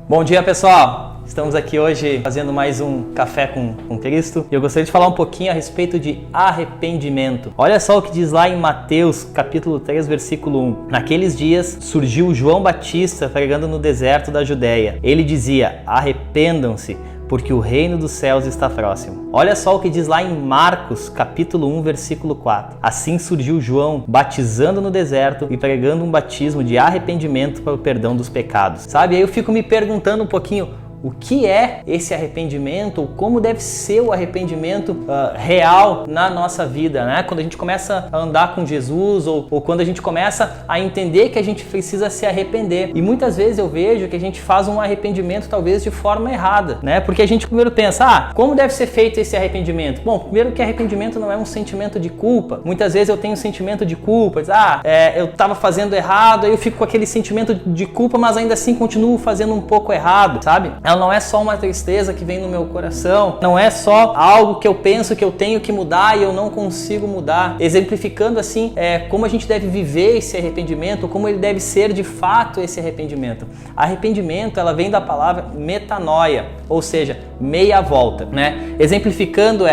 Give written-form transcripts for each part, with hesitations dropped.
Bom dia, pessoal! Estamos aqui hoje fazendo mais um Café com Cristo e eu gostaria de falar um pouquinho a respeito de arrependimento. Olha só o que diz lá em Mateus, capítulo 3, versículo 1. Naqueles dias surgiu João Batista pregando no deserto da Judéia. Ele dizia: arrependam-se, porque o reino dos céus está próximo. Olha só o que diz lá em Marcos, capítulo 1, versículo 4. Assim surgiu João, batizando no deserto e pregando um batismo de arrependimento para o perdão dos pecados. Sabe, aí eu fico me perguntando um pouquinho, o que é esse arrependimento, ou como deve ser o arrependimento real na nossa vida, né? Quando a gente começa a andar com Jesus, ou quando a gente começa a entender que a gente precisa se arrepender. E muitas vezes eu vejo que a gente faz um arrependimento talvez de forma errada, né? Porque a gente primeiro pensa, como deve ser feito esse arrependimento? Bom, primeiro que arrependimento não é um sentimento de culpa. Muitas vezes eu tenho um sentimento de culpa, eu estava fazendo errado, aí eu fico com aquele sentimento de culpa, mas ainda assim continuo fazendo um pouco errado, sabe? Ela não é só uma tristeza que vem no meu coração, não é só algo que eu penso que eu tenho que mudar e eu não consigo mudar. Exemplificando assim, como a gente deve viver esse arrependimento, como ele deve ser de fato esse arrependimento. Arrependimento, ela vem da palavra metanoia, ou seja, meia volta, né? Exemplificando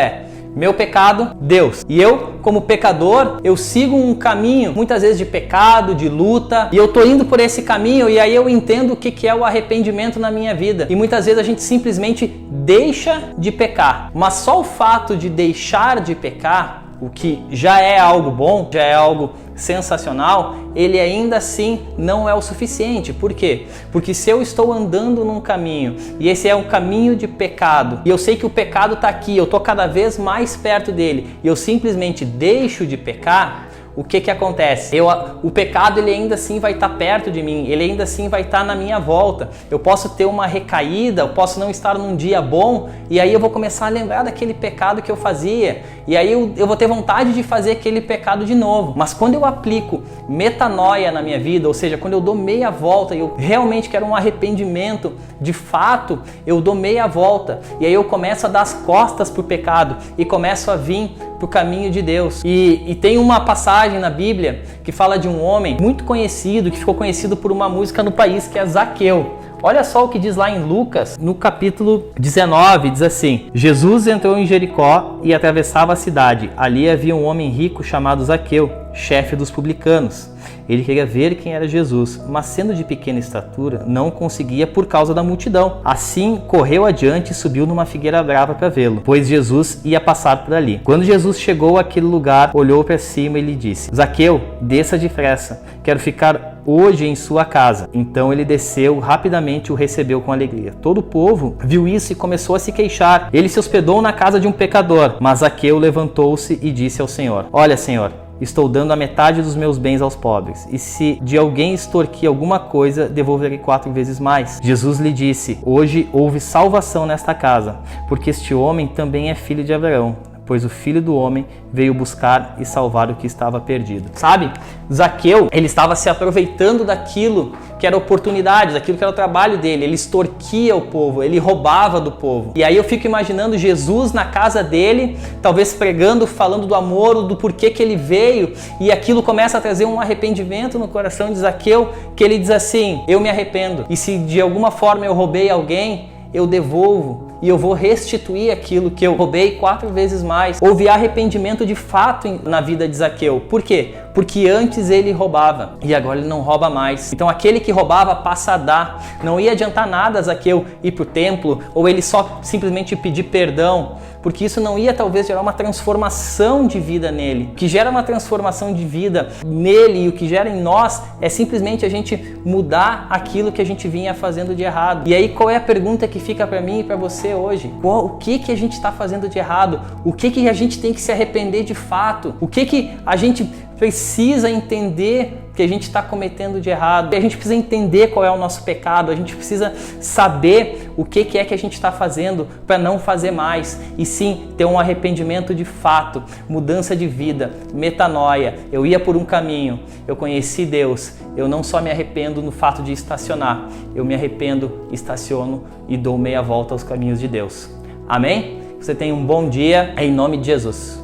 meu pecado, Deus. E eu, como pecador, eu sigo um caminho, muitas vezes de pecado, de luta, e eu tô indo por esse caminho e aí eu entendo o que é o arrependimento na minha vida. E muitas vezes a gente simplesmente deixa de pecar. Mas só o fato de deixar de pecar, o que já é algo bom, já é algo sensacional, ele ainda assim não é o suficiente. Por quê? Porque se eu estou andando num caminho e esse é um caminho de pecado e eu sei que o pecado está aqui, eu estou cada vez mais perto dele e eu simplesmente deixo de pecar, o que acontece? O pecado ele ainda assim vai estar perto de mim, ele ainda assim vai estar na minha volta. Eu posso ter uma recaída, eu posso não estar num dia bom e aí eu vou começar a lembrar daquele pecado que eu fazia e aí eu vou ter vontade de fazer aquele pecado de novo. Mas quando eu aplico metanoia na minha vida, ou seja, quando eu dou meia volta e eu realmente quero um arrependimento, de fato, eu dou meia volta e aí eu começo a dar as costas pro pecado e começo a vir pro caminho de Deus. E tem uma passagem na Bíblia que fala de um homem muito conhecido, que ficou conhecido por uma música no país, que é Zaqueu. Olha só o que diz lá em Lucas, no capítulo 19, diz assim: Jesus entrou em Jericó e atravessava a cidade. Ali havia um homem rico chamado Zaqueu, chefe dos publicanos. Ele queria ver quem era Jesus, mas sendo de pequena estatura, não conseguia por causa da multidão. Assim, correu adiante e subiu numa figueira brava para vê-lo, pois Jesus ia passar por ali. Quando Jesus chegou àquele lugar, olhou para cima e lhe disse: Zaqueu, desça depressa, quero ficar hoje em sua casa. Então ele desceu rapidamente e o recebeu com alegria. Todo o povo viu isso e começou a se queixar. Ele se hospedou na casa de um pecador, mas Zaqueu levantou-se e disse ao Senhor: Olha, Senhor, estou dando a metade dos meus bens aos pobres, e se de alguém extorquir alguma coisa, devolverei 4 vezes mais. Jesus lhe disse: Hoje houve salvação nesta casa, porque este homem também é filho de Abraão, pois o Filho do Homem veio buscar e salvar o que estava perdido. Sabe, Zaqueu, ele estava se aproveitando daquilo que era oportunidade, daquilo que era o trabalho dele. Ele extorquia o povo, ele roubava do povo. E aí eu fico imaginando Jesus na casa dele, talvez pregando, falando do amor, do porquê que ele veio, e aquilo começa a trazer um arrependimento no coração de Zaqueu, que ele diz assim: eu me arrependo, e se de alguma forma eu roubei alguém, eu devolvo e eu vou restituir aquilo que eu roubei 4 vezes mais. Houve arrependimento de fato na vida de Zaqueu. Por quê? Porque antes ele roubava e agora ele não rouba mais. Então aquele que roubava passa a dar. Não ia adiantar nada Zaqueu ir para o templo ou ele só simplesmente pedir perdão, porque isso não ia talvez gerar uma transformação de vida nele. O que gera uma transformação de vida nele e o que gera em nós é simplesmente a gente mudar aquilo que a gente vinha fazendo de errado. E aí qual é a pergunta que fica para mim e para você hoje? O que a gente está fazendo de errado? O que a gente tem que se arrepender de fato? O que a gente precisa entender que a gente está cometendo de errado? A gente precisa entender qual é o nosso pecado, a gente precisa saber o que é que a gente está fazendo para não fazer mais, e sim ter um arrependimento de fato, mudança de vida, metanoia. Eu ia por um caminho, eu conheci Deus, eu não só me arrependo no fato de estacionar, eu me arrependo, estaciono e dou meia volta aos caminhos de Deus. Amém? Você tenha um bom dia, em nome de Jesus.